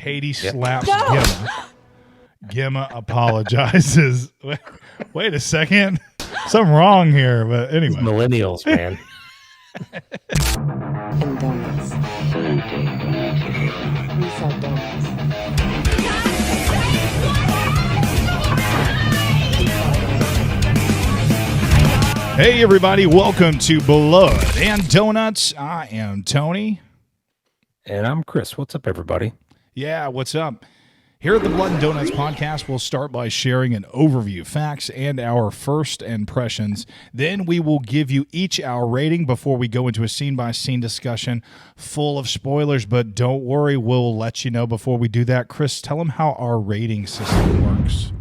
Cady slaps Gemma. Gemma apologizes. Wait a second. Something wrong here, but anyway. These millennials, man. And donuts. We sell donuts. Hey, everybody. Welcome to Blood and Donuts. I am Tony. And I'm Chris. What's up, everybody? Yeah, what's up? Here at the Blood and Donuts podcast, we'll start by sharing an overview, facts, and our first impressions. Then we will give you each our rating before we go into a scene-by-scene discussion full of spoilers. But don't worry, we'll let you know before we do that. Chris, tell them how our rating system works.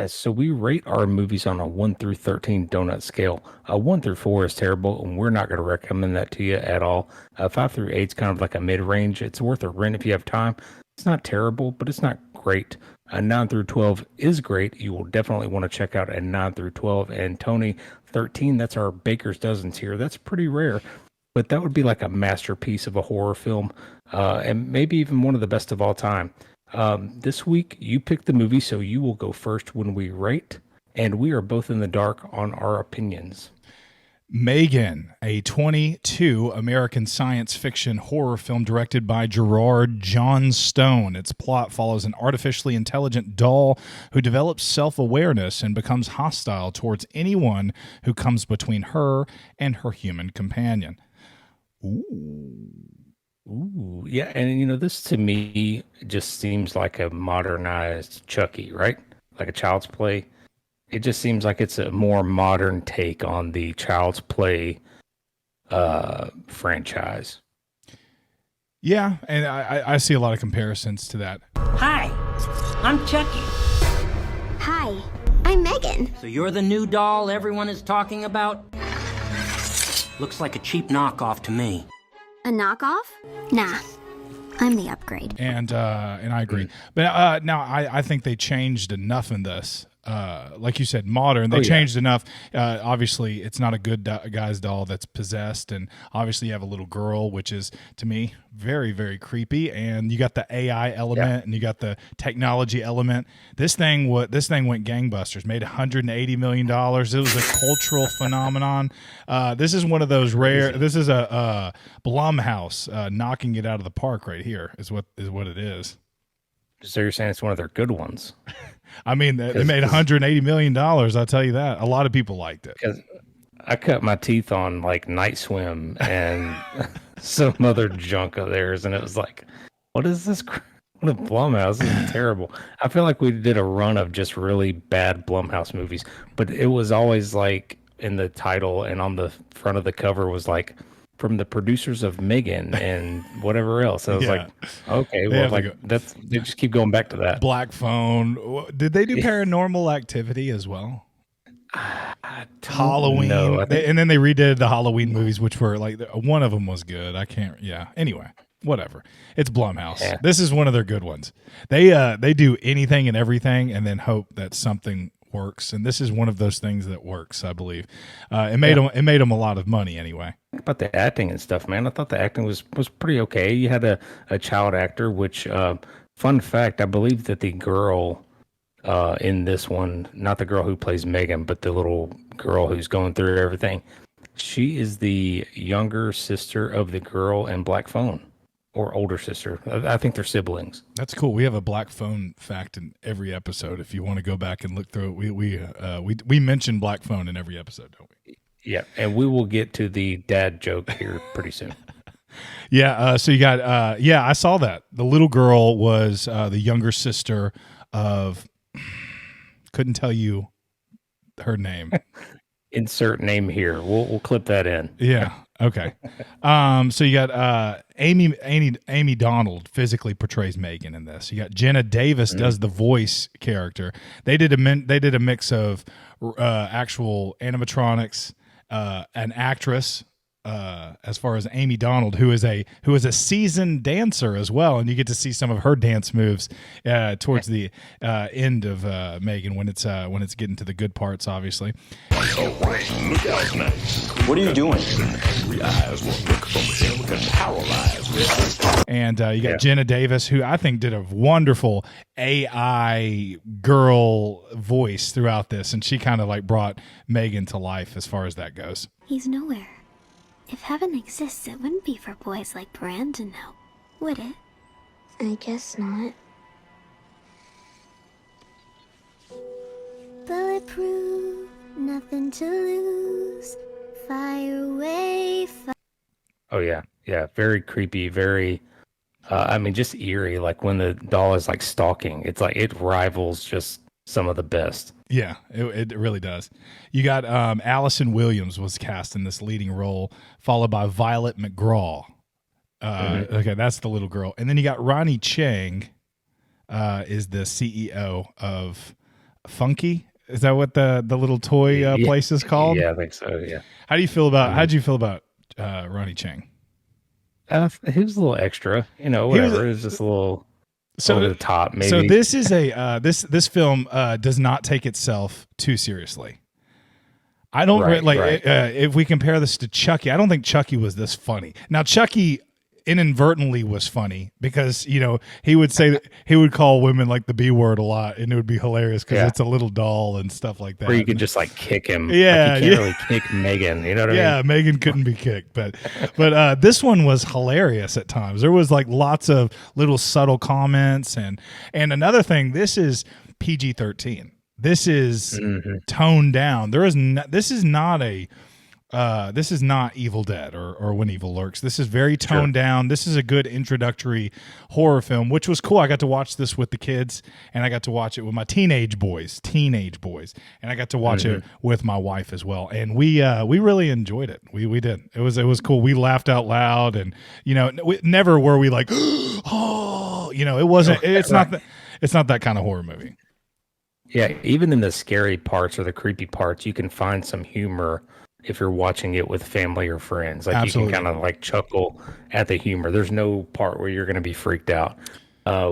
So we rate our movies on a 1 through 13 donut scale. 1 through 4 is terrible, and we're not going to recommend that to you at all. 5 through 8 is kind of like a mid-range. It's worth a rent if you have time. It's not terrible, but it's not great. 9 through 12 is great. You will definitely want to check out a 9 through 12. And Tony, 13, that's our baker's dozens here. That's pretty rare, but that would be like a masterpiece of a horror film, and maybe even one of the best of all time. This week, you pick the movie, so you will go first when we rate, and we are both in the dark on our opinions. M3GAN, a 22 American science fiction horror film directed by Gerard Johnstone. Its plot follows an artificially intelligent doll who develops self-awareness and becomes hostile towards anyone who comes between her and her human companion. Ooh, yeah, and you know, this to me just seems like a modernized Chucky, right? Like a Child's Play. It just seems like it's a more modern take on the Child's Play franchise. Yeah, and I see a lot of comparisons to that. Hi, I'm Chucky. Hi, I'm M3GAN. So you're the new doll everyone is talking about? Looks like a cheap knockoff to me. A knockoff? Nah, I'm the upgrade. And I agree. But now I think they changed enough in this. Like you said, modern. They changed enough. Obviously, it's not a good guy's doll that's possessed, and obviously you have a little girl, which is, to me, very, very creepy. And you got the AI element, and you got the technology element. This thing went gangbusters. Made $180 million. It was a cultural phenomenon. This is one of those rare. This is a Blumhouse knocking it out of the park right here. Is what it is. So you're saying it's one of their good ones? I mean, they made $180 million. I'll tell you that. A lot of people liked it. Because I cut my teeth on like Night Swim and some other junk of theirs, and it was like, what is this? What a Blumhouse. This is terrible. I feel like we did a run of just really bad Blumhouse movies, but it was always like in the title and on the front of the cover was like, from the producers of M3GAN and whatever else. I was like, okay, well, like that's they just keep going back to that. Black Phone. Did they do Paranormal Activity as well? Halloween. No, and then they redid the Halloween movies, which were like, one of them was good. I can't. Yeah. Anyway, whatever. It's Blumhouse. Yeah. This is one of their good ones. They do anything and everything, and then hope that something works. And this is one of those things that works, I believe. It made them a lot of money anyway. About the acting and stuff, man. I thought the acting was pretty okay. You had a child actor, which fun fact, I believe that the girl in this one, not the girl who plays M3GAN, but the little girl who's going through everything, she is the younger sister of the girl in Black Phone, or older sister. I think they're siblings. That's cool. We have a Black Phone fact in every episode. If you want to go back and look through it, we mention Black Phone in every episode, don't we? Yeah, and we will get to the dad joke here pretty soon. Yeah, so you got, I saw that. The little girl was the younger sister of, couldn't tell you her name. Insert name here. We'll clip that in. Yeah, okay. So you got Amy Donald physically portrays M3GAN in this. You got Jenna Davis does the voice character. They did a mix of actual animatronics, an actress as far as Amy Donald, who is a seasoned dancer as well, and you get to see some of her dance moves towards the end of M3GAN when it's getting to the good parts, obviously. What are you doing? And you got Jenna Davis, who I think did a wonderful AI girl voice throughout this, and she kind of like brought M3GAN to life as far as that goes. He's nowhere. If heaven exists, it wouldn't be for boys like Brandon now, would it? I guess not. Bulletproof, nothing to lose. Fire away. Oh yeah, yeah, very creepy, very. I mean, just eerie. Like when the doll is like stalking, it's like it rivals just some of the best. Yeah, it really does. You got Allison Williams was cast in this leading role, followed by Violet McGraw. Okay, that's the little girl, and then you got Ronnie Chang, is the CEO of Funky. Is that what the little toy place is called? Yeah, I think so. Yeah. How do you feel about? How did you feel about Ronnie Chang? He was a little extra, whatever. It was just a little over the top, maybe. So this is a this film does not take itself too seriously. I don't if we compare this to Chucky, I don't think Chucky was this funny. Now Chucky inadvertently was funny because he would say that he would call women like the B word a lot, and it would be hilarious because it's a little doll and stuff like that. Or you could just like kick him. Yeah, you can't really kick M3GAN. You know what I mean? Yeah, M3GAN couldn't be kicked, but this one was hilarious at times. There was like lots of little subtle comments, and another thing. This is PG-13. This is toned down. This is not Evil Dead or When Evil Lurks. This is very toned down. This is a good introductory horror film, which was cool. I got to watch this with the kids, and I got to watch it with my teenage boys, and I got to watch it with my wife as well. And we really enjoyed it. We did. It was cool. We laughed out loud, and never were we like, oh, it wasn't. It's not that kind of horror movie. Yeah, even in the scary parts or the creepy parts, you can find some humor if you're watching it with family or friends. Like Absolutely. You can kind of like chuckle at the humor. There's no part where you're going to be freaked out.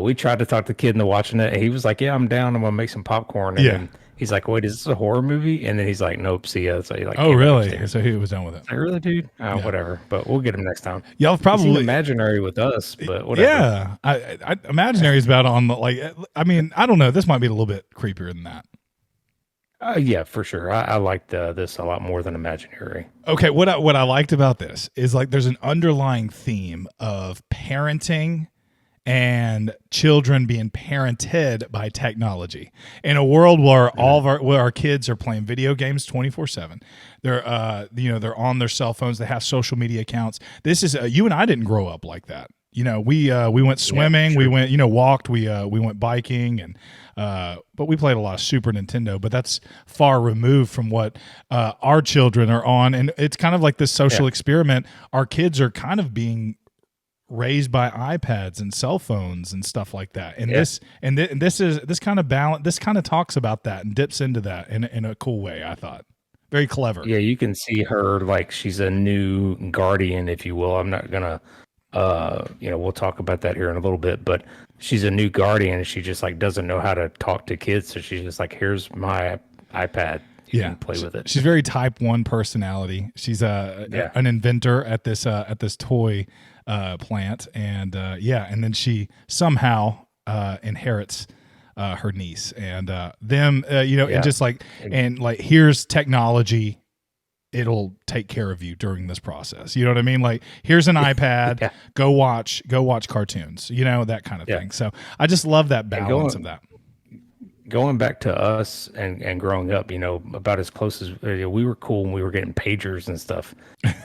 We tried to talk the kid into watching it. He was like, yeah, I'm down. I'm going to make some popcorn. And then he's like, wait, is this a horror movie? And then he's like, nope, see ya. So he like, oh, really? So he was done with it. Like, really, dude? Whatever. But we'll get him next time. Y'all probably imaginary with us, but whatever. Yeah. I imaginary is about on I mean, I don't know. This might be a little bit creepier than that. Yeah, for sure. I liked this a lot more than Imaginary. Okay, what I liked about this is like there's an underlying theme of parenting and children being parented by technology in a world where where our kids are playing video games 24/7. They're they're on their cell phones. They have social media accounts. This is you and I didn't grow up like that. We went swimming, we went, walked, we went biking, and but we played a lot of Super Nintendo, but that's far removed from what our children are on. And it's kind of like this social experiment. Our kids are kind of being raised by iPads and cell phones and stuff like that. And this kind of talks about that and dips into that in a cool way, I thought. Very clever. Yeah, you can see her like she's a new guardian, if you will. I'm not gonna we'll talk about that here in a little bit, but she's a new guardian and she just like doesn't know how to talk to kids. So she's just like, here's my iPad. You can play with it. She's very type 1 personality. She's an inventor at this toy plant. And and then she somehow inherits her niece and and just like, and like, here's technology. It'll take care of you during this process. You know what I mean? Like, here's an iPad, go watch cartoons, that kind of thing. So I just love that balance of that. Going back to us and growing up, about as close as we were cool when we were getting pagers and stuff.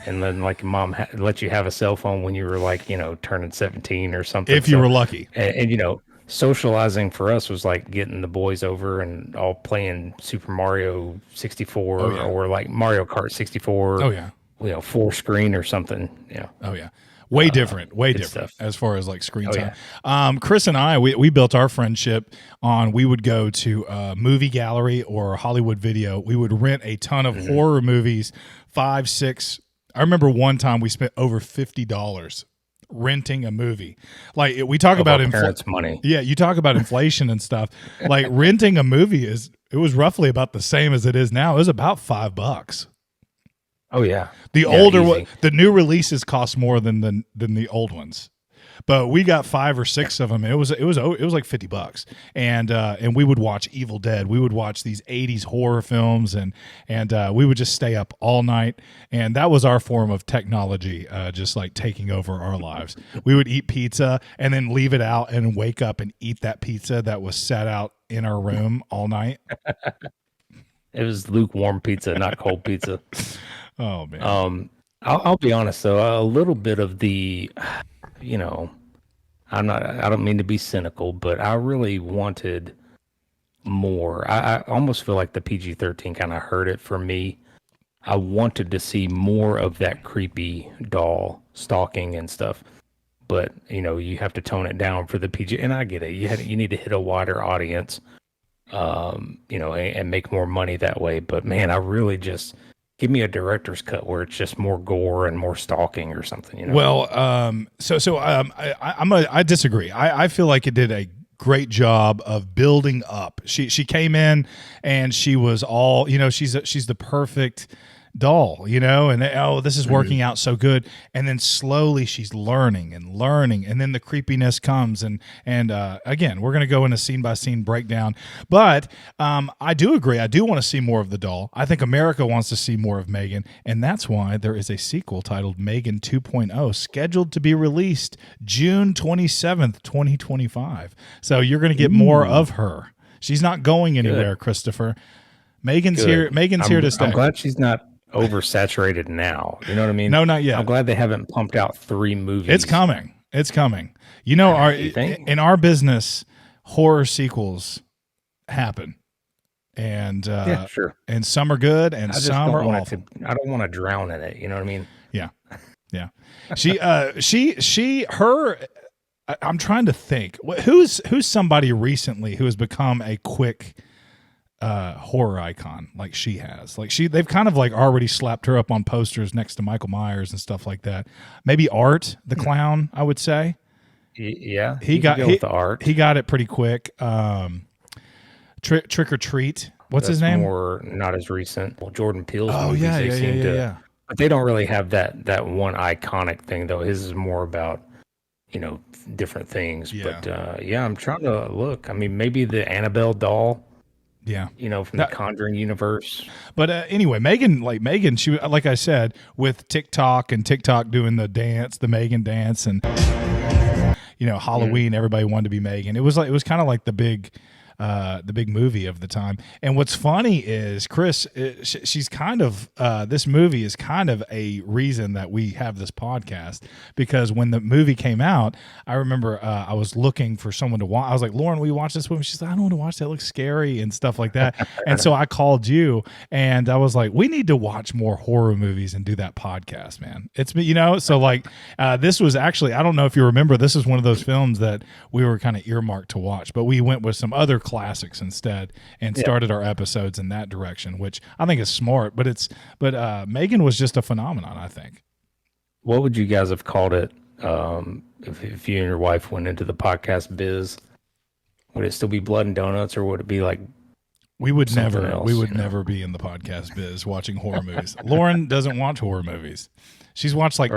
And then like mom let you have a cell phone when you were like, turning 17 or something. If you were lucky. And socializing for us was like getting the boys over and all playing Super Mario 64 or like Mario Kart 64. Oh yeah. 4 screen or something. Yeah. Oh yeah. Way different stuff. as far as like screen time. Chris and I, we built our friendship on, we would go to a movie gallery or Hollywood Video. We would rent a ton of horror movies, 5, 6 I remember one time we spent over $50 renting a movie. Like we talk about parents' money. Yeah, you talk about inflation and stuff. Like renting a movie it was roughly about the same as it is now. It was about $5. Oh yeah. The new releases cost more than the old ones. But we got 5 or 6 of them. And it was like $50, and we would watch Evil Dead. We would watch these 80s horror films, and we would just stay up all night. And that was our form of technology, just like taking over our lives. We would eat pizza and then leave it out and wake up and eat that pizza that was set out in our room all night. It was lukewarm pizza, not cold pizza. Oh man. I'll be honest though, a little bit of the, I don't mean to be cynical, but I really wanted more. I almost feel like the PG-13 kind of hurt it for me. I wanted to see more of that creepy doll stalking and stuff, but you have to tone it down for the PG. And I get it. You need to hit a wider audience, and make more money that way. But man, I really just give me a director's cut where it's just more gore and more stalking or something. Well, I disagree. I feel like it did a great job of building up. She came in and she was all, she's the perfect doll, and this is working out so good, and then slowly she's learning, and then the creepiness comes, and again, we're going to go into scene by scene breakdown, but I do agree, I do want to see more of the doll. I think America wants to see more of M3GAN, and that's why there is a sequel titled M3GAN 2.0 scheduled to be released June 27th 2025. So you're going to get more of her. She's not going anywhere. Good. Christopher, M3GAN's here. M3GAN's here to stay. I'm glad she's not oversaturated now. You know what I mean? No, not yet. I'm glad they haven't pumped out 3 movies. It's coming. In our business, horror sequels happen, and yeah, sure. And some are good, and some are awful. I don't want to drown in it. You know what I mean? Yeah. I'm trying to think who's somebody recently who has become a quick horror icon like she has. Like they've kind of like already slapped her up on posters next to Michael Myers and stuff like that. Maybe Art the Clown, I would say. Yeah, he got with the Art. He got it pretty quick. Trick or Treat. That's his name? More not as recent. Well, Jordan Peele's movies. Yeah. But they don't really have that one iconic thing though. His is more about different things. Yeah. But I'm trying to look. I mean, maybe the Annabelle doll. Yeah, from the Conjuring universe. But anyway, M3GAN, she, like I said, with TikTok doing the dance, the M3GAN dance, and Halloween, everybody wanted to be M3GAN. It was kind of like the big movie of the time. And what's funny is Chris, she's kind of this movie is kind of a reason that we have this podcast, because when the movie came out, I remember I was looking for someone to watch. I was like, Lauren, will you watch this movie? She's like, I don't want to watch that. It looks scary and stuff like that. And so I called you, and I was like, we need to watch more horror movies and do that podcast, man. It's so like this was actually, I don't know if you remember, this is one of those films that we were kind of earmarked to watch, but we went with some other classics instead and started our episodes in that direction, which I think is smart. But M3GAN was just a phenomenon, I think. What would you guys have called it if you and your wife went into the podcast biz? Would it still be Blood and Donuts, or would it be like we would never be in the podcast biz watching horror movies? Lauren doesn't watch horror movies. She's watched like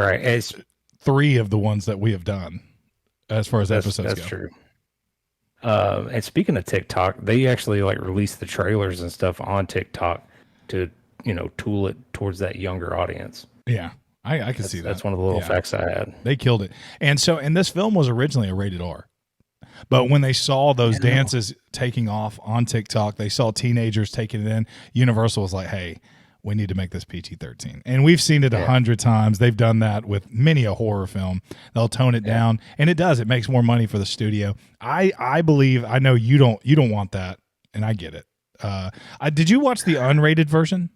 3 of the ones that we have done as far as episodes go. That's true. And speaking of TikTok, they actually like release the trailers and stuff on TikTok to tool it towards that younger audience. Yeah, I can see that. That's one of the little facts I had. They killed it. And this film was originally a rated R, but when they saw those dances taking off on TikTok, they saw teenagers taking it in. Universal was like, "Hey, we need to make this PG-13." And we've seen it 100 times. They've done that with many a horror film. They'll tone it down, and it does. It makes more money for the studio. I believe, I know you don't want that, and I get it. Did you watch the unrated version?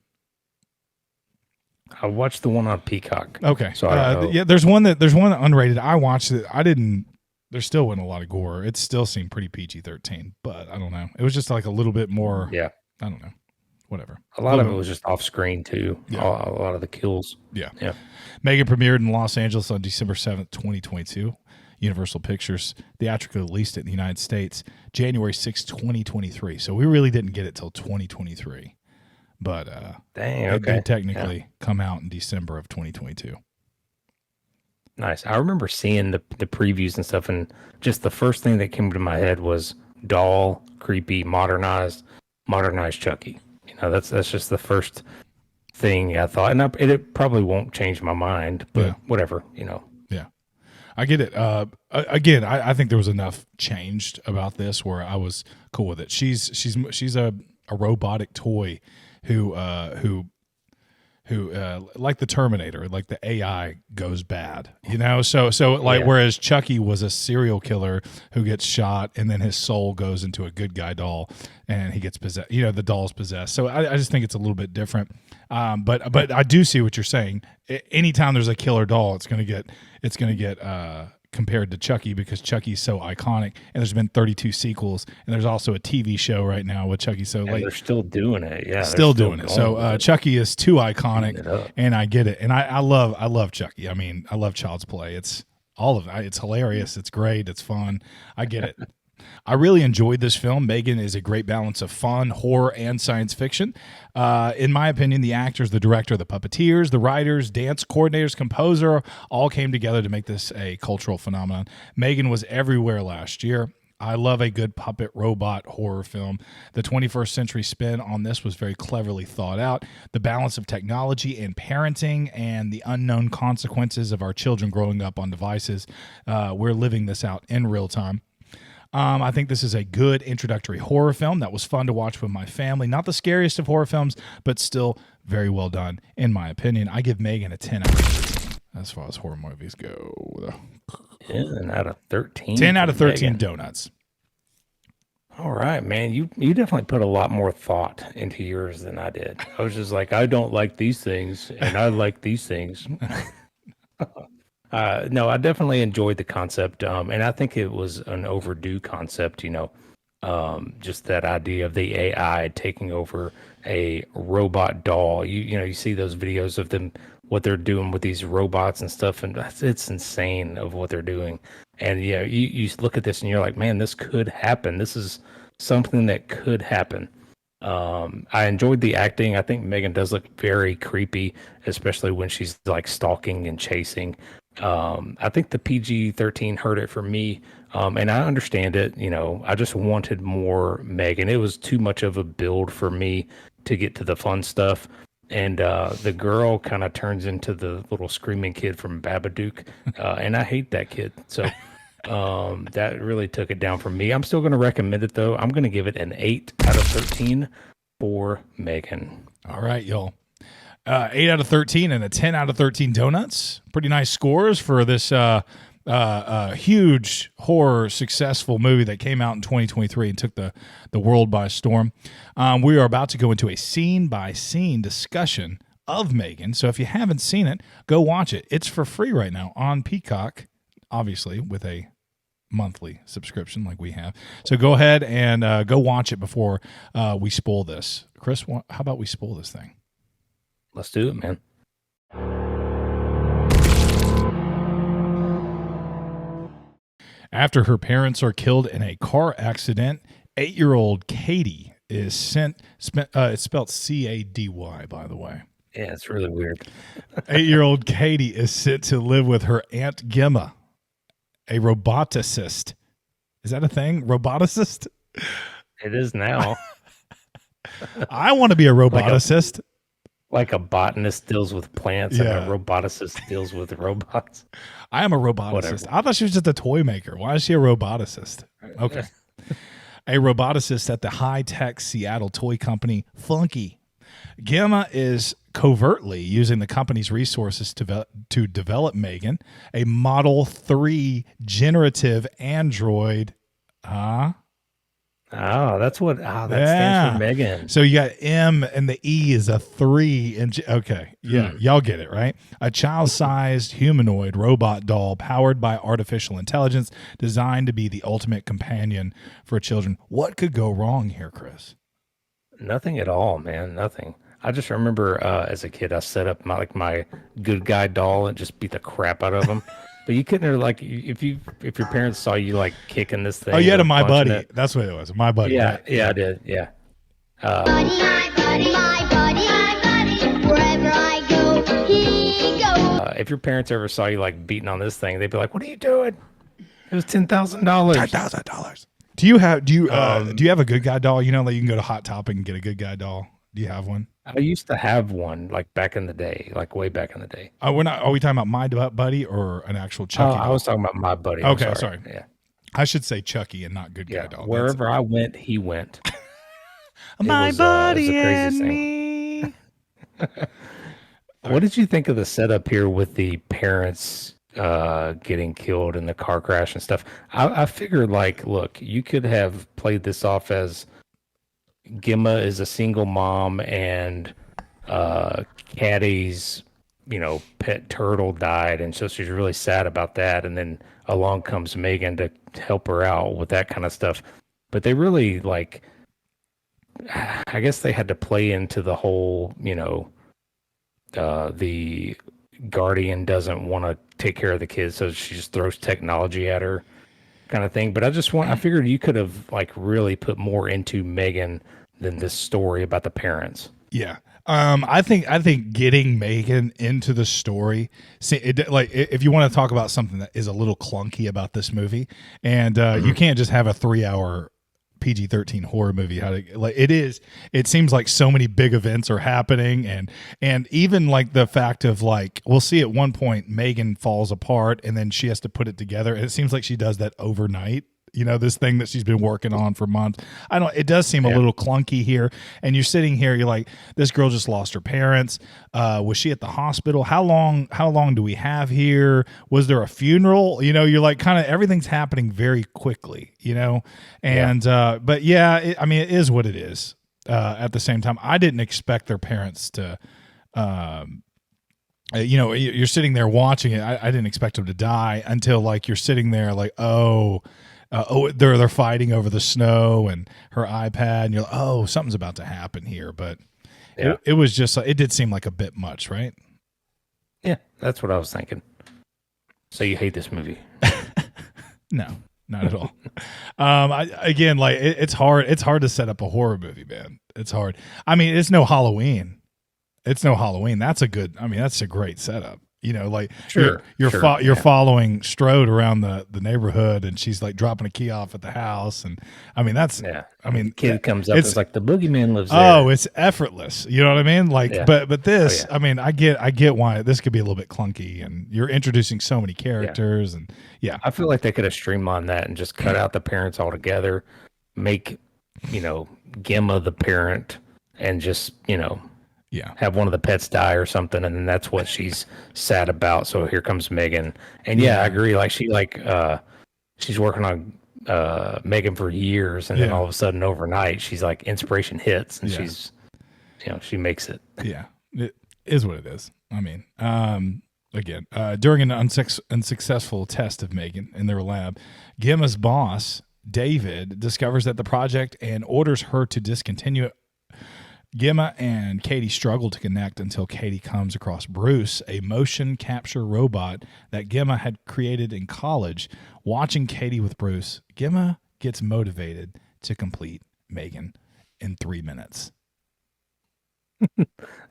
I watched the one on Peacock. Okay. So there's one unrated. I watched it. I didn't. There still wasn't a lot of gore. It still seemed pretty PG-13, but I don't know. It was just like a little bit more. Yeah. I don't know. whatever. A lot of it was just off screen too. Yeah. A lot of the kills. Yeah. Yeah. M3GAN premiered in Los Angeles on December 7th, 2022. Universal Pictures theatrically released it in the United States January 6th, 2023. So we really didn't get it till 2023. But Dang, it okay. did technically come out in December of 2022. Nice. I remember seeing the previews and stuff, and just the first thing that came to my head was doll, creepy, modernized Chucky. You know, that's just the first thing I thought, and it probably won't change my mind, but whatever, you know. Yeah, I get it. Again, I think there was enough changed about this where I was cool with it. She's a robotic toy who like the Terminator, like the AI goes bad, you know? So like, whereas Chucky was a serial killer who gets shot and then his soul goes into a good guy doll and he gets possessed, you know, the doll's possessed. So I just think it's a little bit different. But I do see what you're saying. Anytime there's a killer doll, it's going to get compared to Chucky because Chucky's so iconic, and there's been 32 sequels, and there's also a TV show right now with Chucky. So they're still doing it. Yeah, still doing it. So Chucky is too iconic, and I get it. And I love Chucky. I mean, I love Child's Play. It's all of it. It's hilarious. It's great. It's fun. I get it. I really enjoyed this film. M3GAN is a great balance of fun, horror, and science fiction. In my opinion, the actors, the director, the puppeteers, the writers, dance coordinators, composer, all came together to make this a cultural phenomenon. M3GAN was everywhere last year. I love a good puppet robot horror film. The 21st century spin on this was very cleverly thought out. The balance of technology and parenting and the unknown consequences of our children growing up on devices. We're living this out in real time. I think this is a good introductory horror film that was fun to watch with my family. Not the scariest of horror films, but still very well done, in my opinion. I give M3GAN a 10 out of 13 as far as horror movies go. 10 out of 13. 10 out of 13 donuts. All right, man. You definitely put a lot more thought into yours than I did. I was just like, I don't like these things, and I like these things. No, I definitely enjoyed the concept, and I think it was an overdue concept, you know, just that idea of the AI taking over a robot doll. You see those videos of them, what they're doing with these robots and stuff, and it's insane of what they're doing. And, you look at this and you're like, man, this could happen. This is something that could happen. I enjoyed the acting. I think M3GAN does look very creepy, especially when she's like stalking and chasing. I think the PG-13 hurt it for me, and I understand it. You know, I just wanted more M3GAN. It was too much of a build for me to get to the fun stuff. And the girl kind of turns into the little screaming kid from Babadook, and I hate that kid. So that really took it down for me. I'm still going to recommend it, though. I'm going to give it an 8 out of 13 for M3GAN. All right, y'all. 8 out of 13 and a 10 out of 13 donuts. Pretty nice scores for this huge horror successful movie that came out in 2023 and took the world by storm. We are about to go into a scene-by-scene discussion of M3GAN. So if you haven't seen it, go watch it. It's for free right now on Peacock, obviously, with a monthly subscription like we have. So go ahead and go watch it before we spoil this. Chris, how about we spoil this thing? Let's do it, man. After her parents are killed in a car accident, 8-year-old Cady is it's spelled Cady, by the way. Yeah, it's really weird. 8-year-old Cady is sent to live with her aunt Gemma, a roboticist. Is that a thing? Roboticist? It is now. I want to be a roboticist. Like a botanist deals with plants and a roboticist deals with robots. I am a roboticist. Whatever. I thought she was just a toy maker. Why is she a roboticist? Okay. A roboticist at the high-tech Seattle toy company Funky. Gemma is covertly using the company's resources to develop M3GAN, a Model 3 generative android. Oh, that stands for M3GAN. So you got M and the E is a 3. Okay. Yeah. Y'all get it, right? A child-sized humanoid robot doll powered by artificial intelligence designed to be the ultimate companion for children. What could go wrong here, Chris? Nothing at all, man. Nothing. I just remember as a kid, I set up my good guy doll and just beat the crap out of him. But you couldn't like if your parents saw you like kicking this Oh, you thing had or a My punching Buddy. it. That's what it was. My Buddy, Yeah, right? yeah, I did. Yeah. Wherever I go, he goes. If your parents ever saw you like beating on this thing, they'd be like, "What are you doing? It was $10,000." $10,000. Do you have a good guy doll? You know, like you can go to Hot Topic and get a good guy doll. Do you have one? I used to have one like back in the day, like way back in the day. We're not. Are we talking about My Buddy or an actual Chucky? I doll? was talking about My Buddy. I'm Okay, sorry. Yeah. I should say Chucky and not good guy Yeah. doll. Wherever I went, he went. My it was buddy a and crazy me. What did you think of the setup here with the parents getting killed in the car crash and stuff? I figured, like, look, you could have played this off as Gemma is a single mom and Caddy's, pet turtle died, and so she's really sad about that. And then along comes M3GAN to help her out with that kind of stuff. But they really, like, I guess they had to play into the whole, the guardian doesn't want to take care of the kids, so she just throws technology at her kind of thing. But I figured you could have like really put more into M3GAN than this story about the parents. Yeah. I think getting M3GAN into the story, if you want to talk about something that is a little clunky about this movie, and you can't just have a 3-hour PG-13 horror movie. It seems like so many big events are happening, and even like the fact of like, we'll see at one point M3GAN falls apart and then she has to put it together, and it seems like she does that overnight. This thing that she's been working on for months. It does seem a little clunky here. And you're sitting here, you're like, this girl just lost her parents. Was she at the hospital? How long do we have here? Was there a funeral? You're like, kind of everything's happening very quickly, and, but yeah, it is what it is. At the same time, I didn't expect their parents to, you're sitting there watching it. I didn't expect them to die until like, you're sitting there like, they're fighting over the snow and her iPad, and you're like, oh, something's about to happen here. But it was just, it did seem like a bit much, right? Yeah, that's what I was thinking. So you hate this movie? No, not at all. It's hard. It's hard to set up a horror movie, man. It's hard. I mean, it's no Halloween. That's a great setup. You're following Strode around the neighborhood, and she's like dropping a key off at the house, and the kid comes up, it's like the boogeyman lives there. Oh, it's effortless. You know what I mean? Like, but this, Oh, yeah. I get why this could be a little bit clunky, and you're introducing so many characters, and I feel like they could have streamlined that and just cut out the parents altogether, make Gemma the parent, and just have one of the pets die or something, and then that's what she's sad about. So here comes M3GAN, and I agree. Like she's working on M3GAN for years, and then all of a sudden overnight she's like inspiration hits, and she's she makes it. Yeah, it is what it is. I mean, again, during an unsuccessful test of M3GAN in their lab, Gemma's boss David discovers that the project and orders her to discontinue it. Gemma and Cady struggle to connect until Cady comes across Bruce, a motion capture robot that Gemma had created in college. Watching Cady with Bruce, Gemma gets motivated to complete M3GAN in 3 minutes.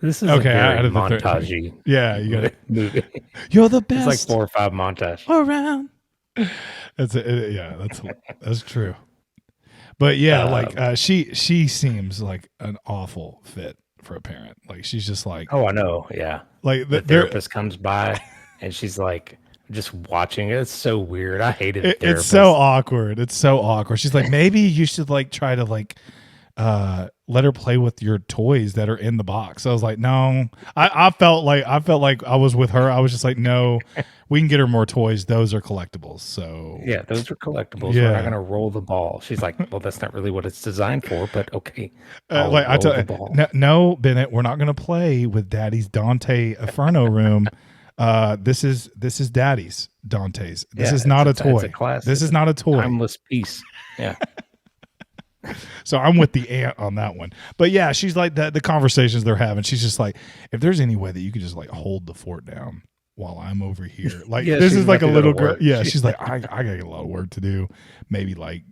This is okay. A very montagey. Yeah, you got it. Movie. You're the best. It's like 4 or 5 montage around. That's true. But she seems like an awful fit for a parent. Like she's just like, oh, I know. Yeah. Like the therapist comes by and she's like just watching it. It's so weird. I hated it. It's so awkward. She's like, maybe you should like try to like let her play with your toys that are in the box. I was like, no. I felt like I was with her. I was just like, no, we can get her more toys. Those are collectibles. So yeah, those are collectibles. We're not gonna roll the ball. She's like, well, that's not really what it's designed for, but okay. I tell you, no, Bennett, we're not gonna play with Daddy's Dante Inferno room. This is Daddy's Dante's. This is not a toy. It's a classic. This is not a toy. Timeless piece. Yeah. So I'm with the aunt on that one. But yeah, she's like the conversations they're having. She's just like, if there's any way that you could just like hold the fort down while I'm over here, like Yeah, this she's is like a about to go to little girl. work. Yeah, she's like, I got a lot of work to do. Maybe like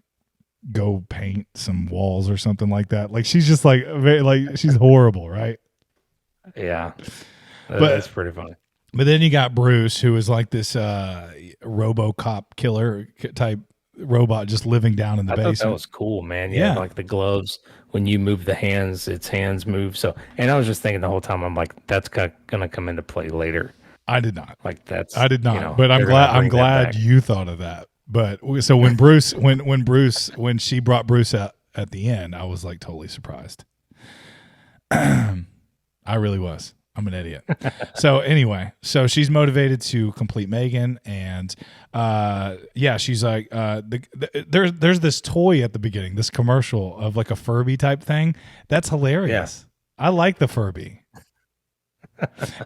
go paint some walls or something like that. Like she's just like very like she's horrible, right? Yeah, But that's pretty funny. But then you got Bruce, who is like this RoboCop killer type robot, just living down in the I thought that basement. was cool, man. Yeah. Like the gloves, when you move the hands, its hands move. So, and I was just thinking the whole time, I'm like, that's gonna come into play later. I did not. Like that's I did not. you know, but I'm they're gonna glad. I'm bring that glad back. you thought of that. But so when Bruce, when she brought Bruce out at the end, I was like totally surprised. I really was. I'm an idiot. So anyway, so she's motivated to complete M3GAN, and yeah, she's like, there's this toy at the beginning, this commercial of like a Furby type thing. That's hilarious. Yeah. I like the Furby.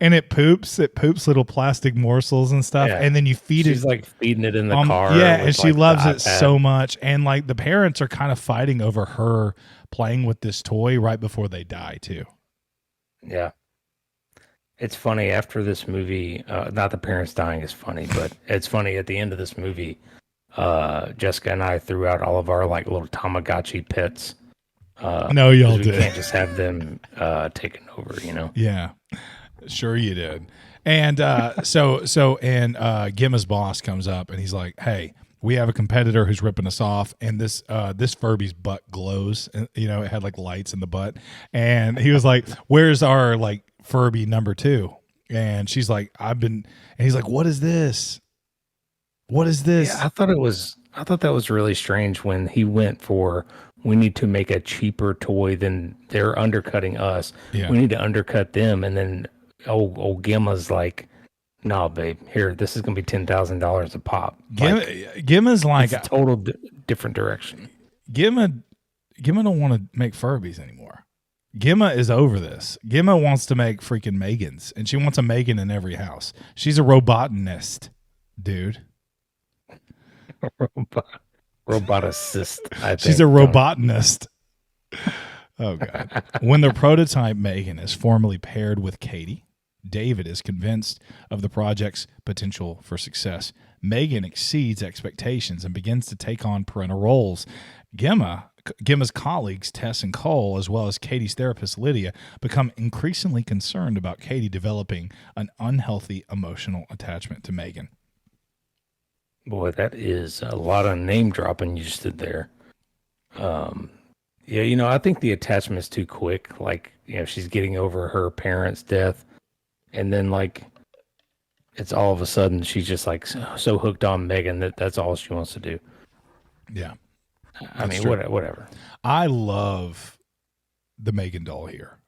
And it poops little plastic morsels and stuff, Yeah. and then you feed She's it. like feeding it in the car. Yeah, with, and she like, loves the it iPad. so much, and like the parents are kind of fighting over her playing with this toy right before they die too. Yeah. It's funny after this movie, not the parents dying is funny, but it's funny at the end of this movie, Jessica and I threw out all of our like little Tamagotchi pets. No, y'all we did. can't just have them taken over, you know? Yeah, sure you did. And Gemma's boss comes up and he's like, "Hey, we have a competitor who's ripping us off, and this Furby's butt glows, and you know it had like lights in the butt." And he was like, "Where's our like Furby number 2?" And she's like, and he's like, "What is this? What is this?" Yeah, I thought that was really strange when he went for, we need to make a cheaper toy than they're undercutting us. Yeah. We need to undercut them. And then old Gemma's like, "No, babe, here, this is going to be $10,000 a pop." Gemma's like it's a total different direction. Gemma don't want to make Furbies anymore. Gemma is over this. Gemma wants to make freaking M3GANs, and she wants a M3GAN in every house. She's a robotanist, dude. Roboticist. I think. She's a robotanist. Oh god. When the prototype M3GAN is formally paired with Cady, David is convinced of the project's potential for success. M3GAN exceeds expectations and begins to take on parental roles. Gemma's colleagues, Tess and Cole, as well as Cady's therapist, Lydia, become increasingly concerned about Cady developing an unhealthy emotional attachment to M3GAN. Boy, that is a lot of name dropping you just did there. Yeah, you know, I think the attachment's too quick. Like, you know, she's getting over her parents' death, and then like it's all of a sudden she's just like so hooked on M3GAN that's all she wants to do. Yeah. I mean, whatever. I love the M3GAN doll here.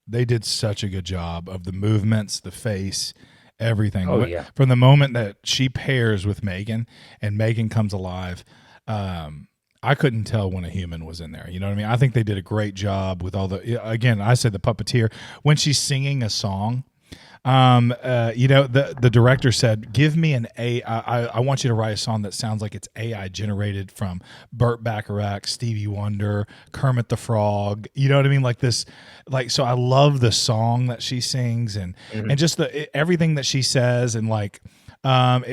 They did such a good job of the movements, the face, everything. Oh, yeah. From the moment that she pairs with M3GAN and M3GAN comes alive, I couldn't tell when a human was in there. You know what I mean? I think they did a great job with all the, again, I said the puppeteer. When she's singing a song, you know, the director said, "Give me an I want you to write a song that sounds like it's AI generated from Burt Bacharach, Stevie Wonder, Kermit the Frog." You know what I mean? Like this, like, so I love the song that she sings and just everything that she says, and like,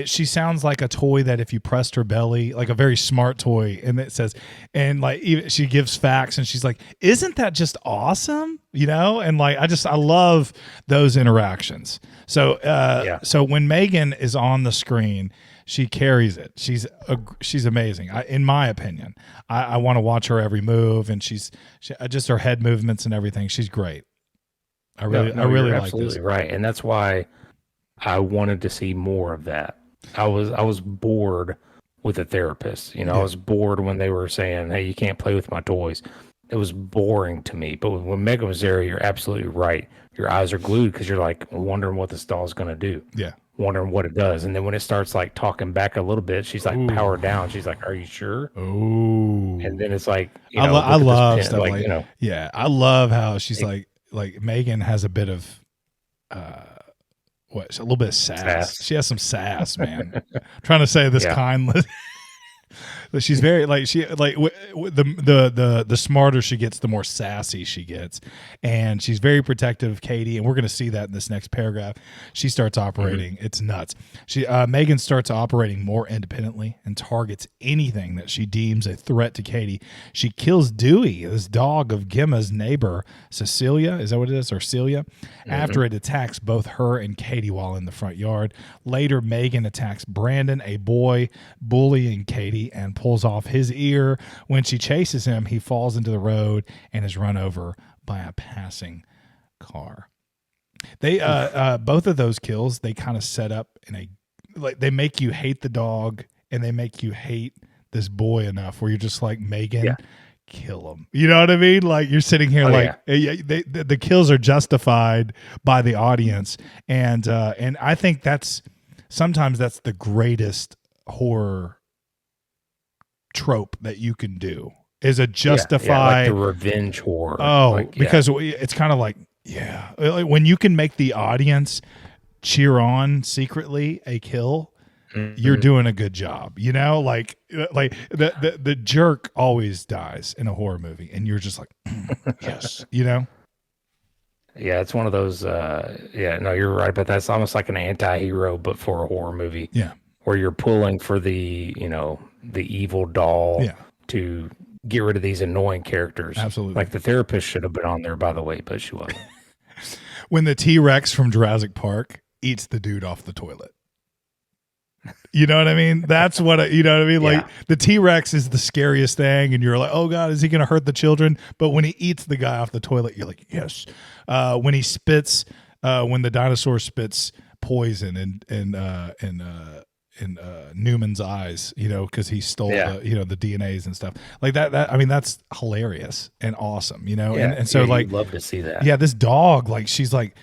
she sounds like a toy that if you pressed her belly, like a very smart toy, and it says, and like even she gives facts, and she's like, "Isn't that just awesome?" You know, and like I love those interactions. So so when M3GAN is on the screen, she carries it. She's amazing. In my opinion, I want to watch her every move, and she's just her head movements and everything. She's great. I really like absolutely this. Right, and that's why I wanted to see more of that. I was bored with the therapist. You know, I was bored when they were saying, "Hey, you can't play with my toys." It was boring to me. But when M3GAN was there, you're absolutely right. Your eyes are glued because you're like wondering what this doll's going to do. Yeah. Wondering what it does. And then when it starts like talking back a little bit, she's like powered down. She's like, "Are you sure?" Oh. And then it's like, you know, I love stuff like, you know. Yeah, I love how she's like M3GAN has a bit of a little bit of sass. She has some sass, man. Trying to say this kindly. She's very like the smarter she gets, the more sassy she gets, and she's very protective of Cady. And we're going to see that in this next paragraph. She starts operating. It's nuts. M3GAN starts operating more independently and targets anything that she deems a threat to Cady. She kills Dewey, this dog of Gemma's neighbor Cecilia. Is that what it is, or Celia? After it attacks both her and Cady while in the front yard. Later, M3GAN attacks Brandon, a boy bullying Cady, and pulls off his ear. When she chases him, he falls into the road and is run over by a passing car. They both of those kills, they kind of set up in a, like, they make you hate the dog and they make you hate this boy enough where you're just like, M3GAN, kill him. You know what I mean? Like, you're sitting here the kills are justified by the audience, and I think sometimes that's the greatest horror trope that you can do, is a justified like the revenge horror. Because it's kind of like, like when you can make the audience cheer on secretly a kill, you're doing a good job. You know, like the jerk always dies in a horror movie, and you're just like, yes, you know. Yeah, it's one of those. No, you're right, but that's almost like an anti-hero, but for a horror movie. Yeah, where you're pulling for the evil doll to get rid of these annoying characters. Absolutely. Like the therapist should have been on there, by the way, but she wasn't. When the T-Rex from Jurassic Park eats the dude off the toilet. You know what I mean? That's what you know what I mean? Like the T-Rex is the scariest thing, and you're like, oh God, is he going to hurt the children? But when he eats the guy off the toilet, you're like, yes. When he spits, when the dinosaur spits poison in Newman's eyes, you know, because he stole the DNAs and stuff like that. I mean, that's hilarious and awesome, you know. And so like, love to see that. Yeah, this dog, like, she's like,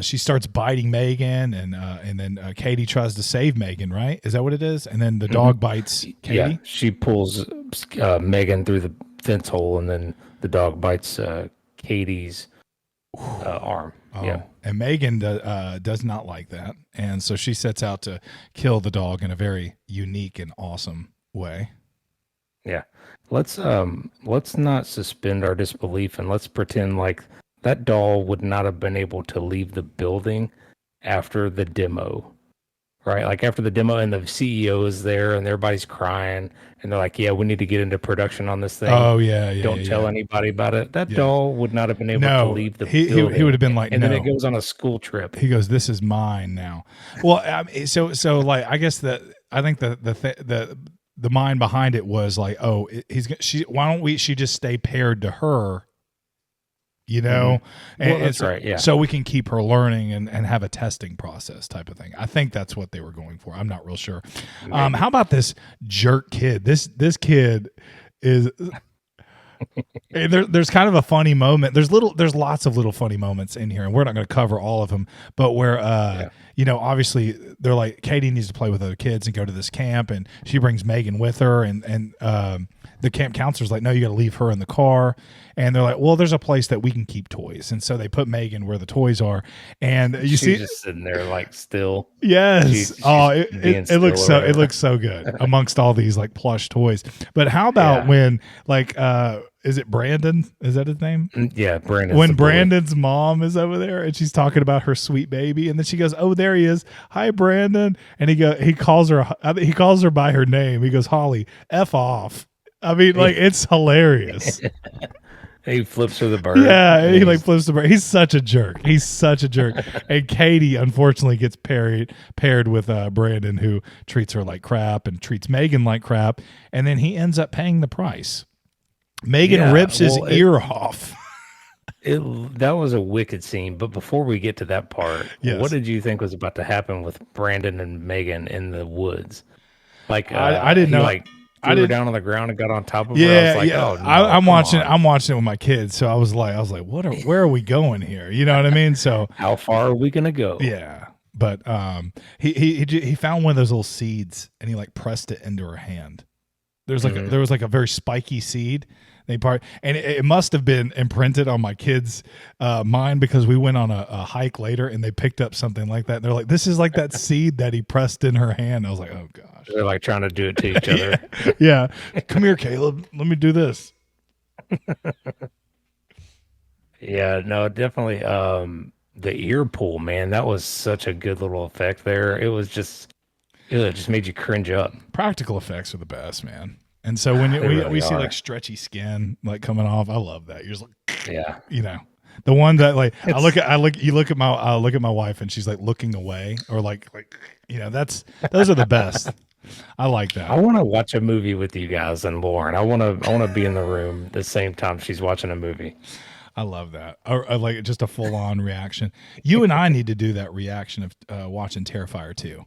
she starts biting M3GAN, and then Cady tries to save M3GAN, right? Is that what it is? And then the dog bites Cady. Yeah, she pulls M3GAN through the fence hole, and then the dog bites Cady's arm. And M3GAN does not like that, and so she sets out to kill the dog in a very unique and awesome way. Yeah, let's not suspend our disbelief, and let's pretend like that doll would not have been able to leave the building after the demo, right? Like after the demo, and the CEO is there, and everybody's crying, and they're like, "Yeah, we need to get into production on this thing." Oh yeah, Don't tell anybody about it. That doll would not have been able to leave the building. He would have been like, and then it goes on a school trip. He goes, "This is mine now." Well, so like, I guess I think the mind behind it was like, oh, why don't she just stay paired to her? You know, well, that's right. Yeah. So we can keep her learning and have a testing process type of thing. I think that's what they were going for. I'm not real sure. How about this jerk kid? This kid is. There's kind of a funny moment. There's lots of little funny moments in here, and we're not going to cover all of them. But where obviously they're like, Cady needs to play with other kids and go to this camp, and she brings M3GAN with her, and the camp counselor's like, no, you got to leave her in the car. And they're like, well, there's a place that we can keep toys, and so they put M3GAN where the toys are, and you see just sitting there like still. Yes. It looks so good amongst all these like plush toys. But how about when like is it Brandon? Is that his name? Yeah, Brandon. When Brandon's mom is over there and she's talking about her sweet baby, and then she goes, "Oh, there he is. Hi, Brandon." And he calls her by her name. He goes, "Holly, F off." I mean, like, it's hilarious. He flips her the bird. Yeah, he like flips the bird. He's such a jerk. And Cady, unfortunately, gets paired with Brandon, who treats her like crap and treats M3GAN like crap. And then he ends up paying the price. M3GAN rips his ear off. That was a wicked scene. But before we get to that part, what did you think was about to happen with Brandon and M3GAN in the woods? Like, I didn't know. Like, threw her down on the ground and got on top of her. I was like, oh, no, I'm watching it with my kids, so I was like, where are we going here? You know what I mean? So how far are we gonna go? Yeah, but he found one of those little seeds, and he like pressed it into her hand, There's like there was like a very spiky seed. And it must have been imprinted on my kids' mind because we went on a hike later and they picked up something like that. And they're like, "This is like that seed that he pressed in her hand." I was like, "Oh gosh." They're like trying to do it to each other. Yeah. Come here, Caleb. Let me do this. Yeah, no, definitely. The ear pull, man, that was such a good little effect there. It just made you cringe up. Practical effects are the best, man. And so when we see like stretchy skin like coming off, I love that. You're just like, Yeah, you know, the one that like you look at my wife and she's like looking away or like you know, those are the best. I like that. I want to watch a movie with you guys and Lauren. I want to be in the room the same time she's watching a movie. I love that. Or like just a full on reaction. You and I need to do that reaction of watching Terrifier 2.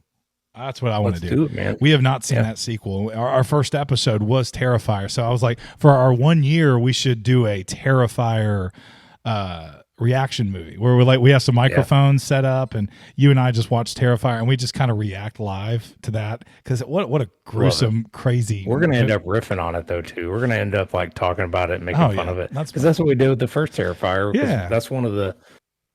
That's what I want to do. It, man. We have not seen that sequel. Our first episode was Terrifier. So I was like, for our 1 year, we should do a Terrifier reaction movie where we have some microphones set up and you and I just watch Terrifier and we just kind of react live to that. Because what a gruesome, crazy. We're going to end up riffing on it though, too. We're going to end up like talking about it, making fun of it. Because that's what we did with the first Terrifier. Yeah. That's one of the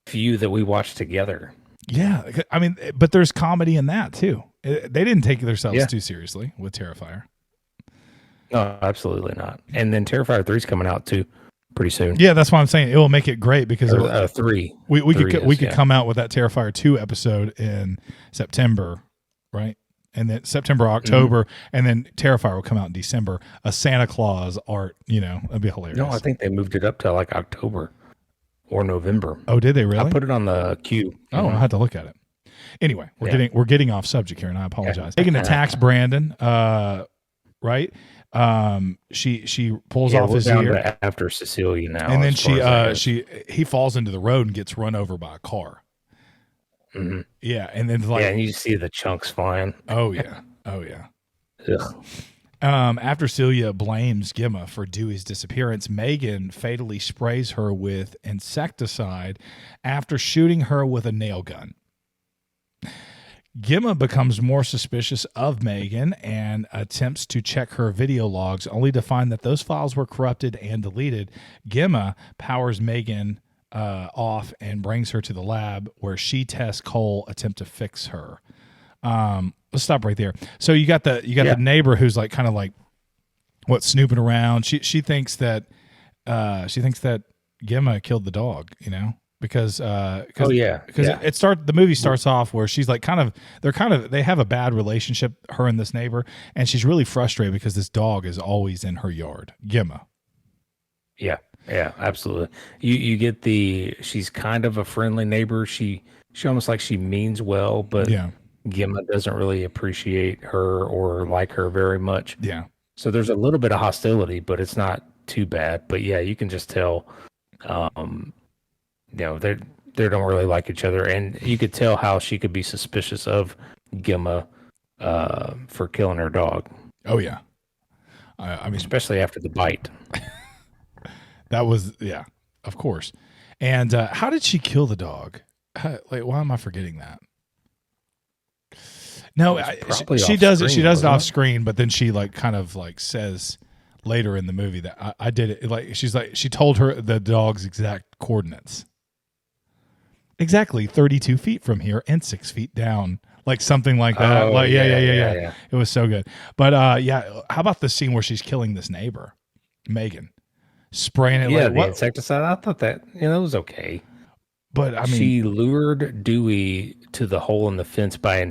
few that we watched together. Yeah. I mean, but there's comedy in that too. They didn't take themselves too seriously with Terrifier. No, absolutely not. And then Terrifier 3 is coming out too pretty soon. Yeah, that's why I'm saying it will make it great because 3. We could come out with that Terrifier 2 episode in September, right? And then September, October, and then Terrifier will come out in December. A Santa Claus art, you know, that'd be hilarious. No, I think they moved it up to like October or November. Oh, did they really? I put it on the queue. Oh, I'll have to look at it. Anyway, we're getting off subject here, and I apologize. Megan attacks Brandon, right? She pulls off his ear after Cecilia now, and then he falls into the road and gets run over by a car. Mm-hmm. Yeah, and then and you see the chunks flying. Oh yeah. Ugh. After Celia blames Gemma for Dewey's disappearance, Megan fatally sprays her with insecticide after shooting her with a nail gun. Gemma becomes more suspicious of Megan and attempts to check her video logs, only to find that those files were corrupted and deleted. Gemma powers Megan off and brings her to the lab where she tests Cole, attempt to fix her. Let's stop right there. So you got the neighbor who's like kind of like snooping around. She thinks that Gemma killed the dog, you know. Because the movie starts off where she's like they have a bad relationship, her and this neighbor, and she's really frustrated because this dog is always in her yard. Gemma. Yeah, absolutely. You get she's kind of a friendly neighbor. She almost like she means well, but Gemma doesn't really appreciate her or like her very much. Yeah. So there's a little bit of hostility, but it's not too bad. But yeah, you can just tell. They don't really like each other, and you could tell how she could be suspicious of Gemma for killing her dog. Oh yeah, I mean, especially after the bite. That was of course. And how did she kill the dog? Why am I forgetting that? No, she does it. She does it off screen, but then she kind of says later in the movie that I did it. She told her the dog's exact coordinates. Exactly 32 feet from here and 6 feet down, something like that. Yeah. It was so good. But how about the scene where she's killing this neighbor, Megan, spraying it? The insecticide. I thought that it was okay. But I mean, she lured Dewey to the hole in the fence by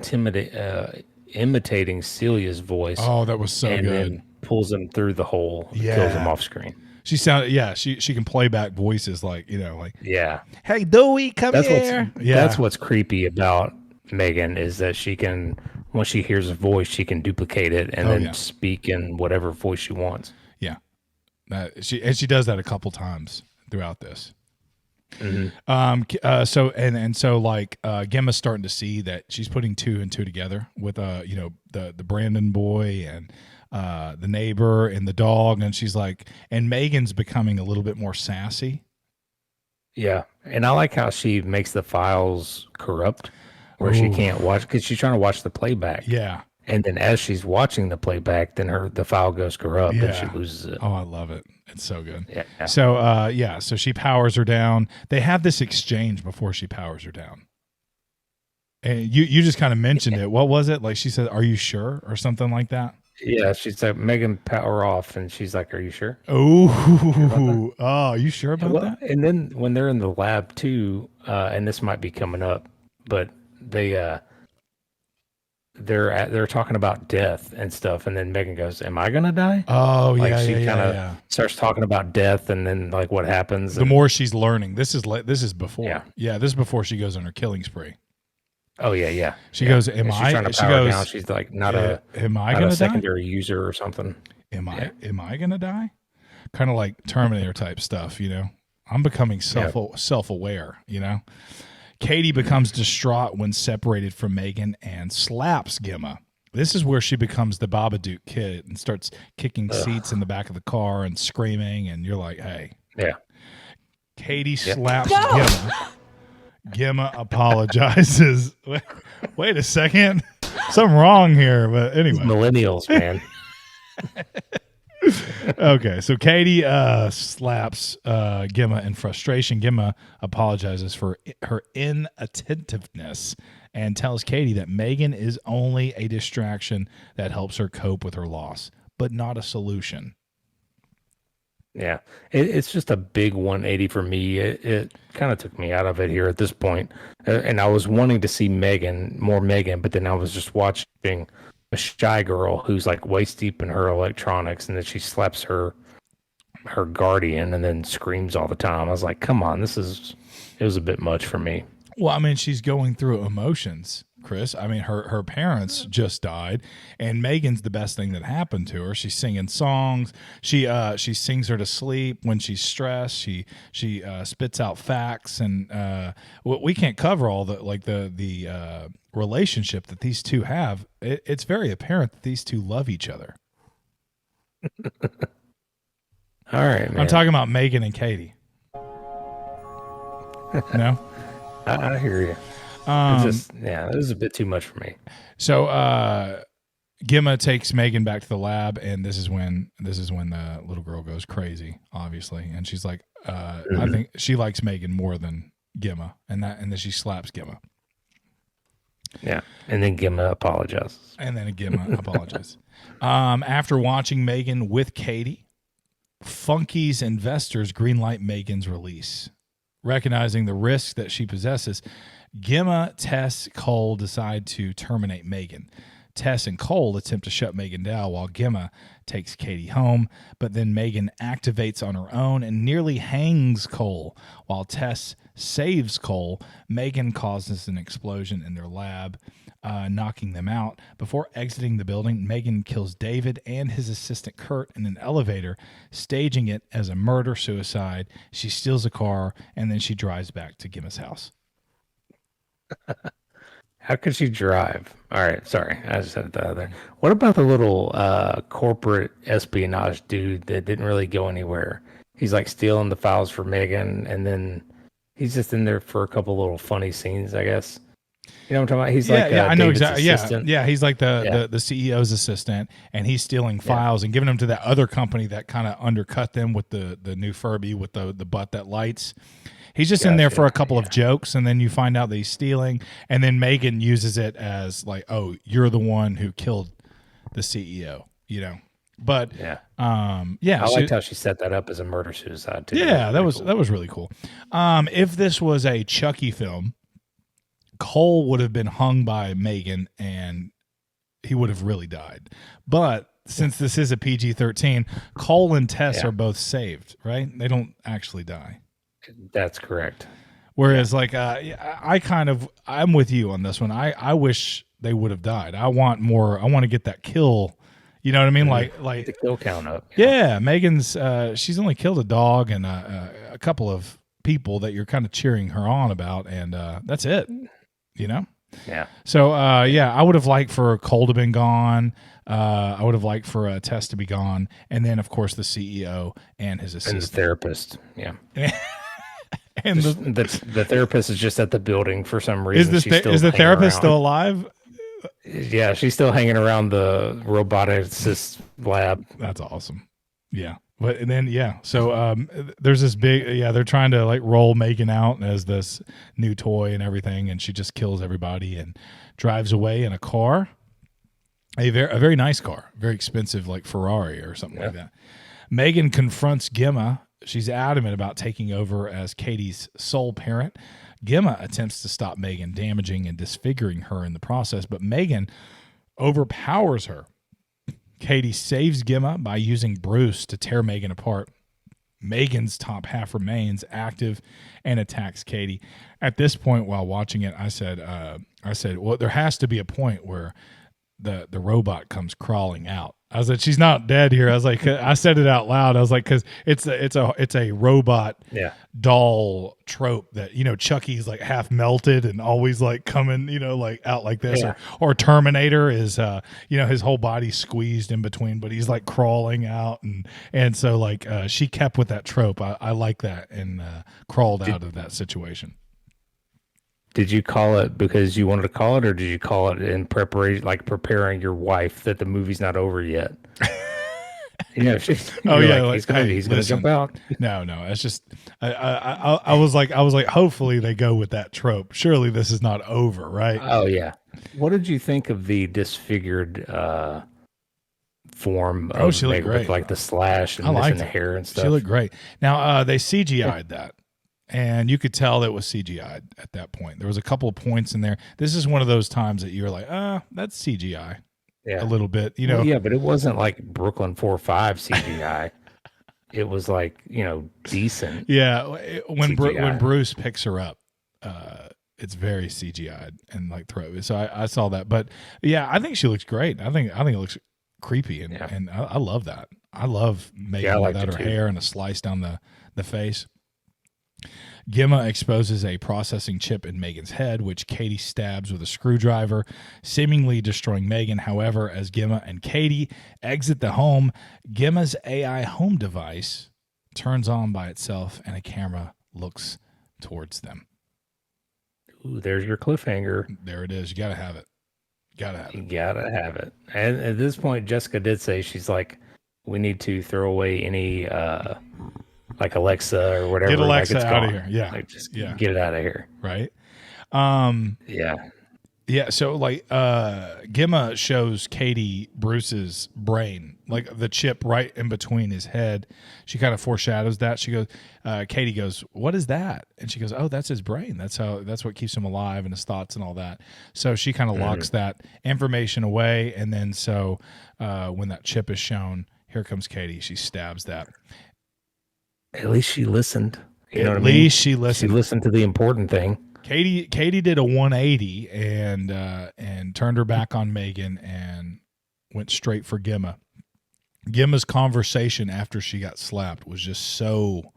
imitating Celia's voice. Oh, that was so good. And then pulls him through the hole. Yeah. Kills him off screen. She sounded, she can play back voices hey, Dewey, come here. That's what's creepy about Megan is that she can, when she hears a voice, she can duplicate it and then speak in whatever voice she wants. Yeah. She does that a couple times throughout this. Mm-hmm. So Gemma's starting to see that she's putting 2 and 2 together with the Brandon boy and the neighbor and the dog, and she's and Megan's becoming a little bit more sassy. Yeah, and I like how she makes the files corrupt where she can't watch because she's trying to watch the playback. Yeah, And then as she's watching the playback, then the file goes corrupt and she loses it. Oh, I love it. It's so good. Yeah. So she powers her down. They have this exchange before she powers her down. And you just kind of mentioned it. What was it? Like she said, "Are you sure?" or something like that. Yeah, she's like, "M3GAN, power off," and she's like, "Are you sure?" Oh, are you sure about that? And then when they're in the lab too, and this might be coming up, but they're talking about death and stuff, and then M3GAN goes, "Am I gonna die?" Oh, like yeah, she kind of starts talking about death, and then like what happens. The more she's learning, this is before. Yeah, this is before she goes on her killing spree. Oh yeah. She goes, "Am she's I?" Trying to she power goes, down. She's like, "Am I not gonna a secondary user or something." Am I gonna die? Kind of like Terminator type stuff, you know. I'm becoming self-aware, you know. Cady becomes distraught when separated from M3GAN and slaps Gemma. This is where she becomes the Babadook kid and starts kicking seats in the back of the car and screaming, and you're like, "Hey." Yeah. Cady slaps Gemma. Gemma apologizes. Wait a second. Something wrong here, but anyway. Millennials, man. Okay, so Cady slaps Gemma in frustration. Gemma apologizes for her inattentiveness and tells Cady that M3GAN is only a distraction that helps her cope with her loss, but not a solution. Yeah, it's just a big 180 for me. It kind of took me out of it here at this point. And I was wanting to see more M3GAN, but then I was just watching a shy girl who's like waist deep in her electronics, and then she slaps her guardian and then screams all the time. I was like, come on, it was a bit much for me. Well, I mean, she's going through emotions, Chris. I mean, her parents just died, and M3GAN's the best thing that happened to her. She's singing songs. She sings her to sleep when she's stressed. She spits out facts, and we can't cover all the relationship that these two have. It's very apparent that these two love each other. All right, man. I'm talking about M3GAN and Cady. No. I hear you. It was a bit too much for me. So Gemma takes M3GAN back to the lab, and this is when the little girl goes crazy, obviously, and she's like, I think she likes M3GAN more than Gemma, and then she slaps Gemma. Yeah, and then Gemma apologizes. After watching M3GAN with Cady, Funky's investors greenlight M3GAN's release. Recognizing the risk that she possesses, Gemma, Tess, Cole decide to terminate M3GAN. Tess and Cole attempt to shut M3GAN down while Gemma takes Cady home, but then M3GAN activates on her own and nearly hangs Cole. While Tess saves Cole, M3GAN causes an explosion in their lab, knocking them out. Before exiting the building, M3GAN kills David and his assistant Kurt in an elevator, staging it as a murder-suicide. She steals a car, and then she drives back to Gemma's house. How could she drive? All right, sorry, I just said the other. What about the little corporate espionage dude that didn't really go anywhere? He's like stealing the files for M3GAN, and then he's just in there for a couple little funny scenes, I guess. You know what I'm talking about? He's I know exactly. Assistant. Yeah, he's like the CEO's assistant, and he's stealing files and giving them to that other company that kind of undercut them with the new Furby with the butt that lights. He's just in there for a couple of jokes, and then you find out that he's stealing, and then M3GAN uses it as like, "Oh, you're the one who killed the CEO," you know. But I liked how she set that up as a murder suicide too. Yeah, that was really cool. If this was a Chucky film, Cole would have been hung by M3GAN, and he would have really died. But since this is a PG-13, Cole and Tess are both saved, right? They don't actually die. That's correct. Whereas, I'm with you on this one. I wish they would have died. I want more. I want to get that kill. You know what I mean? Like the kill count up. Yeah, M3GAN's. She's only killed a dog and a couple of people that you're kind of cheering her on about, and that's it. You know? Yeah. So I would have liked for Cole to have been gone. I would have liked for Tess to be gone, and then of course the CEO and his assistant, and the therapist. Yeah. And the therapist is just at the building for some reason. Is the therapist still alive? Yeah, she's still hanging around the roboticist lab. That's awesome. Yeah. But and then so there's this big they're trying to like roll Megan out as this new toy and everything, and she just kills everybody and drives away in a car, a very nice car, very expensive like Ferrari or something like that. Megan confronts Gemma. She's adamant about taking over as Cady's sole parent. Gemma attempts to stop Megan, damaging and disfiguring her in the process, but Megan overpowers her. Cady saves Gemma by using Bruce to tear Megan apart. Megan's top half remains active and attacks Cady. At this point, while watching it, I said, well, there has to be a point where the robot comes crawling out. I was like, she's not dead here. I was like, I said it out loud. I was like, because it's a robot doll trope that, you know, Chucky's like half melted and always like coming, you know, like out like this, or Terminator is, you know, his whole body's squeezed in between, but he's like crawling out, and so like she kept with that trope. I like that, and crawled out of that situation. Did you call it because you wanted to call it, or did you call it in preparation, like preparing your wife that the movie's not over yet? You know, he's gonna jump out. No, it's just I was like, hopefully they go with that trope. Surely this is not over, right? Oh yeah. What did you think of the disfigured form of she looked great. with like the slash and missing the hair and stuff? She looked great. Now they CGI'd that. And you could tell it was CGI'd at that point. There was a couple of points in there. This is one of those times that you're like, that's CGI. A little bit, you know. Well, yeah, but it wasn't like Brooklyn 4-5 CGI. It was like, you know, decent. Yeah, when Bruce picks her up, it's very CGI'd and like so I saw that. But yeah, I think she looks great. I think it looks creepy, and I love that. I love Megan without her hair and a slice down the face. Gemma exposes a processing chip in Megan's head, which Cady stabs with a screwdriver, seemingly destroying Megan. However, as Gemma and Cady exit the home, Gemma's AI home device turns on by itself, and a camera looks towards them. Ooh, there's your cliffhanger. There it is. You got to have it. You gotta have it. And at this point, Jessica did say, she's like, we need to throw away any... like Alexa or whatever. Get Alexa like out of here. Yeah. Like just get it out of here. Right. Yeah. So like Gemma shows Cady Bruce's brain, like the chip right in between his head. She kind of foreshadows that. She goes, Cady goes, "What is that?" And she goes, "Oh, that's his brain. That's what keeps him alive and his thoughts and all that." So she kind of locks that information away. And then so when that chip is shown, here comes Cady. She stabs that. At least she listened. You know what I mean? At least she listened. She listened to the important thing. Cady did a 180 and turned her back on Megan and went straight for Gemma. Gemma's conversation after she got slapped was just so,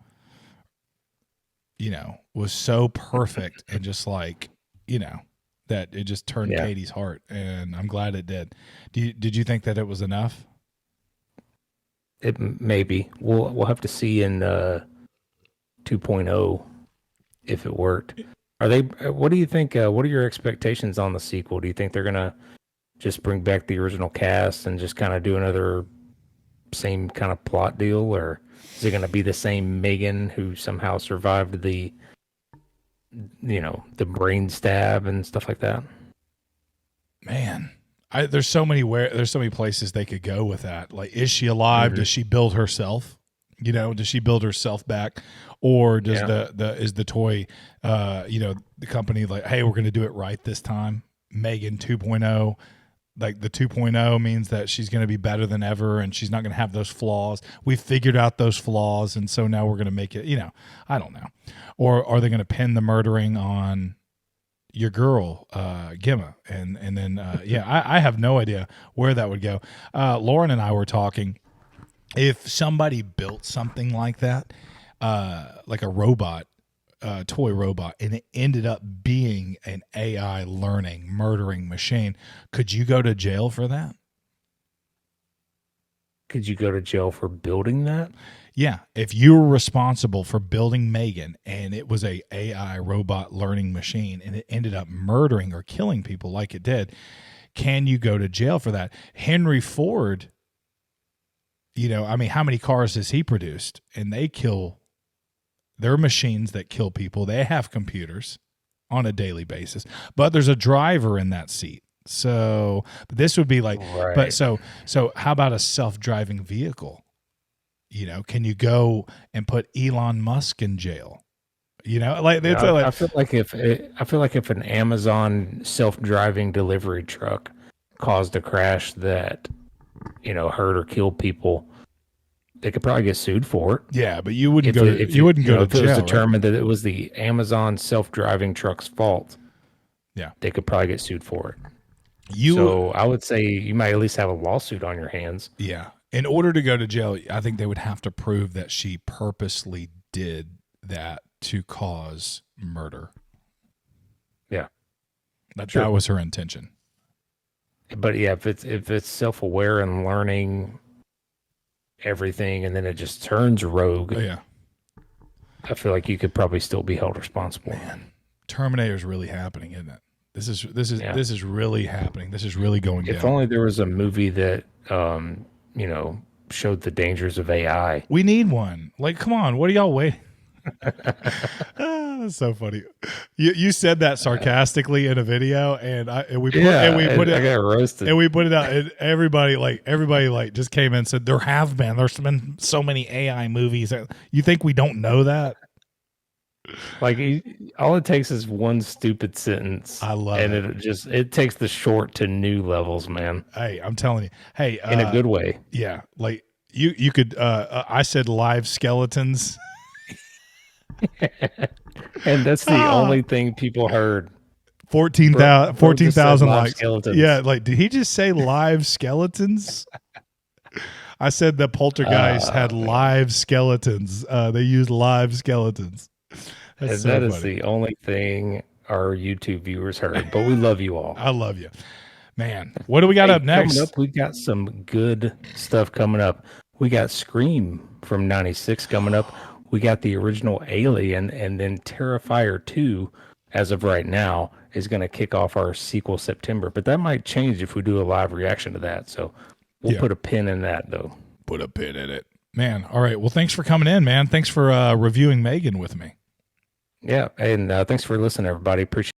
was so perfect, and just like, that it just turned Cady's heart, and I'm glad it did. Did you think that it was enough? It maybe we'll have to see in 2.0 if it worked. Are they? What do you think? What are your expectations on the sequel? Do you think they're gonna just bring back the original cast and just kind of do another same kind of plot deal, or is it gonna be the same Megan who somehow survived the brain stab and stuff like that? Man. There's so many places they could go with that. Like, is she alive? Mm-hmm. Does she build herself? Does she build herself back, or does is the toy, the company like, hey, we're going to do it right this time? Megan 2.0, like the 2.0 means that she's going to be better than ever, and she's not going to have those flaws. We figured out those flaws, and so now we're going to make it. I don't know. Or are they going to pin the murdering on your girl, Gemma, and then I have no idea where that would go. Lauren and I were talking, if somebody built something like that, like a robot, toy robot, and it ended up being an AI learning, murdering machine, could you go to jail for that? Could you go to jail for building that? Yeah, if you were responsible for building Megan and it was a AI robot learning machine and it ended up murdering or killing people like it did, can you go to jail for that? Henry Ford, I mean, how many cars has he produced? And they're machines that kill people. They have computers on a daily basis, but there's a driver in that seat. So this would be like, Right. but so how about a self-driving vehicle? Can you go and put Elon Musk in jail? I feel like if an Amazon self-driving delivery truck caused a crash that, hurt or killed people, they could probably get sued for it. Yeah, but you wouldn't go to jail. If it was Right? determined that it was the Amazon self-driving truck's fault, Yeah, they could probably get sued for it. So I would say you might at least have a lawsuit on your hands. Yeah. In order to go to jail, I think they would have to prove that she purposely did that to cause murder. Yeah. That was her intention. But yeah, if it's self-aware and learning everything and then it just turns rogue, Oh, yeah. I feel like you could probably still be held responsible. Man, Terminator's really happening, isn't it? This is really happening. This is really going down. If only there was a movie that showed the dangers of AI. We need one. Like, come on, what are y'all waiting? That's so funny. You said that sarcastically in a video, and we put it. I got roasted, and we put it out, and everybody just came in and said there's been so many AI movies. You think we don't know that? Like all it takes is one stupid sentence. I love it. And it takes the short to new levels, man. Hey, I'm telling you. Hey, in a good way. Yeah, like you could. I said live skeletons. And that's the only thing people heard. 14,000 likes. Skeletons. Yeah, like did he just say live skeletons? I said the Poltergeist had live skeletons. They used live skeletons. That is the only thing our YouTube viewers heard. But we love you all. I love you, man. What do we got up next? Coming up, we got some good stuff coming up. We got Scream from '96 coming up. We got the original Alien, and then Terrifier 2, as of right now, is going to kick off our sequel September. But that might change if we do a live reaction to that. So we'll put a pin in that, though. Put a pin in it. Man, all right. Well, thanks for coming in, man. Thanks for reviewing M3GAN with me. Yeah, and thanks for listening, everybody. Appreciate